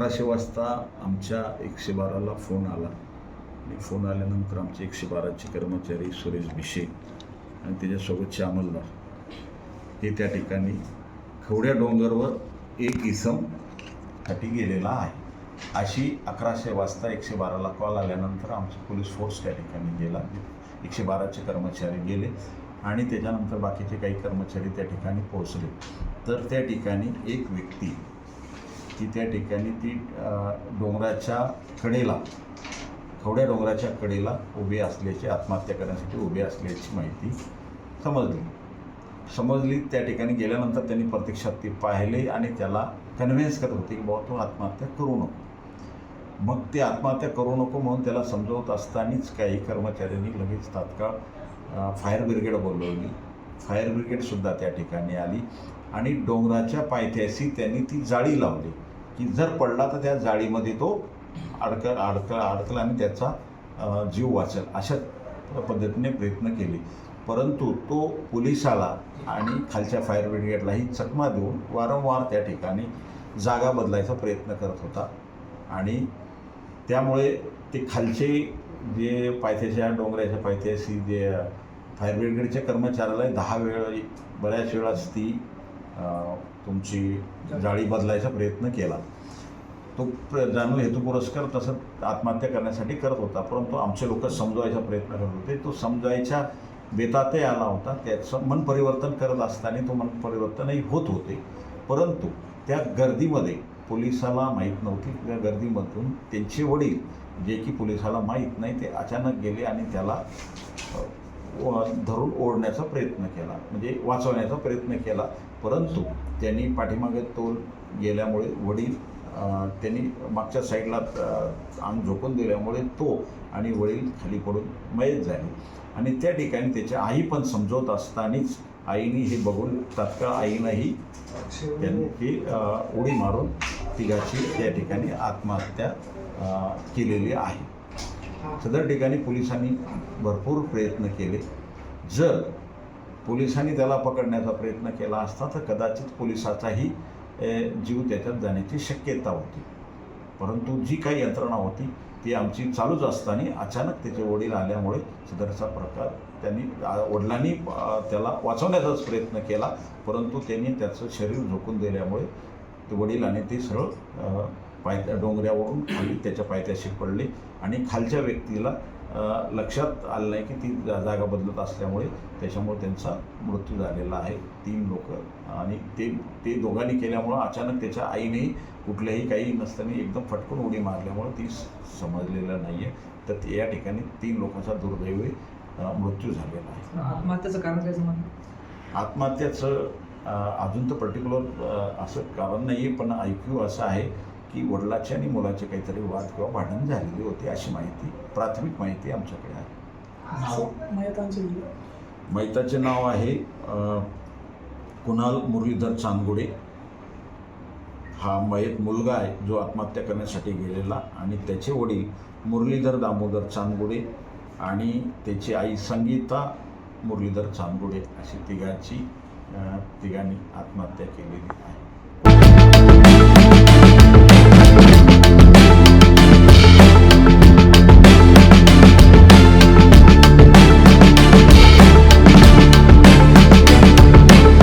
11:00 वाजता आमच्या 112ला फोन आला आणि फोन आल्यानंतर आमचे 112चे कर्मचारी सुरेश भिशे आणि त्याच्यासोबतचे अंमलदार हे त्या ठिकाणी खवड्या डोंगरवर एक इसम साठी गेलेला आहे अशी 11:00 वाजता 112ला कॉल आल्यानंतर आमचा पोलीस फोर्स त्या ठिकाणी गेला. 112चे कर्मचारी गेले आणि त्याच्यानंतर बाकीचे काही कर्मचारी त्या ठिकाणी पोहोचले. तर त्या ठिकाणी एक व्यक्ती ती त्या ठिकाणी डोंगराच्या कडेला खवड्या डोंगराच्या कडेला उभे असल्याची आत्महत्या करण्यासाठी उभे असल्याची माहिती समजली. त्या ठिकाणी गेल्यानंतर त्यांनी प्रत्यक्षात ते पाहिले आणि त्याला कन्व्हिन्स करत होते की बाबा तो आत्महत्या करू नको. मग ते आत्महत्या करू नको म्हणून त्याला समजवत असतानाच काही कर्मचाऱ्यांनी लगेच तात्काळ फायर ब्रिगेड बोलवली. फायर ब्रिगेडसुद्धा त्या ठिकाणी आली आणि डोंगराच्या पायथ्याशी त्यांनी ती जाळी लावली की जर पडला तर त्या जाळीमध्ये तो अडकला आणि त्याचा जीव वाचेल अशा पद्धतीने प्रयत्न केले. परंतु तो पोलिसाला आणि खालच्या फायर ब्रिगेडलाही चकमा देऊन वारंवार त्या ठिकाणी जागा बदलायचा प्रयत्न करत होता आणि त्यामुळे ते खालचे जे पायथ्याच्या डोंगराच्या पायथ्याशी जे फायर ब्रिगेडच्या कर्मचाऱ्याला बऱ्याच वेळाच ती तुमची जाळी बदलायचा प्रयत्न केला. तो जाणून हेतुपुरस्कार तसं आत्महत्या करण्यासाठी करत होता. परंतु आमचे लोक समजवायचा प्रयत्न करत होते. तो समजायच्या बेतातही आला होता. त्याचं मन परिवर्तन करत असताना तो मन परिवर्तनही होत होते. परंतु त्या गर्दीमध्ये पोलिसाला माहीत नव्हती. त्या गर्दीमधून त्यांचे वडील जे की पोलिसाला माहीत नाही ते अचानक गेले आणि त्याला धरून ओढण्याचा प्रयत्न केला म्हणजे वाचवण्याचा प्रयत्न केला. परंतु त्यांनी पाठीमागे तोल गेल्यामुळे वडील त्यांनी मागच्या साईडला अंग झोकून दिल्यामुळे तो आणि वडील खाली पडून मयत झाले. आणि त्या ठिकाणी त्याच्या आई पण समजवत असतानाच आईने हे बघून तात्काळ आईनंही त्यांनी ती उडी मारून तिघाची त्या ठिकाणी आत्महत्या केलेली आहे. सदर ठिकाणी पोलिसांनी भरपूर प्रयत्न केले. जर पोलिसांनी त्याला पकडण्याचा प्रयत्न केला असता तर कदाचित पोलिसाचाही जीव त्याच्यात जाण्याची शक्यता होती. परंतु जी काही यंत्रणा होती ती आमची चालूच असताना अचानक त्याचे वडील आल्यामुळे सदरचा प्रकार वडिलांनी त्याला वाचवण्याचाच प्रयत्न केला. परंतु त्यांनी त्याचं शरीर झोकून दिल्यामुळे ते वडिलांनी ते सरळ डोंगरावरून खाली त्याच्या पायथ्याशी पडले आणि खालच्या व्यक्तीला लक्षात आलं नाही की ती जागा बदलत असल्यामुळे त्याच्यामुळे त्यांचा मृत्यू झालेला आहे. 3 लोक आणि ते दोघांनी केल्यामुळं अचानक त्याच्या आईने कुठल्याही काही नसताना एकदम फटकून उडी मारल्यामुळे ती समजलेलं नाही आहे. तर या ठिकाणी 3 लोकांचा दुर्दैवी मृत्यू झालेला आहे. आत्महत्याचं कारण काय समजलं? आत्महत्याचं अजून तर पर्टिक्युलर असं कारण नाही आहे, पण ऐक्यू असं आहे की वडिलाचे आणि मुलाचे काहीतरी वाद किंवा भांडण झालेली होती अशी प्राथमिक माहिती आमच्याकडे आहे. मयताचे नाव आहे कुणाल मुरलीधर चांदगुडे. हा मयत मुलगा आहे जो आत्महत्या करण्यासाठी गेलेला आणि त्याचे वडील मुरलीधर दामोदर चांदगुडे आणि त्याची आई संगीता मुरलीधर चांदगुडे अशी तिघांनी आत्महत्या केलेली आहे.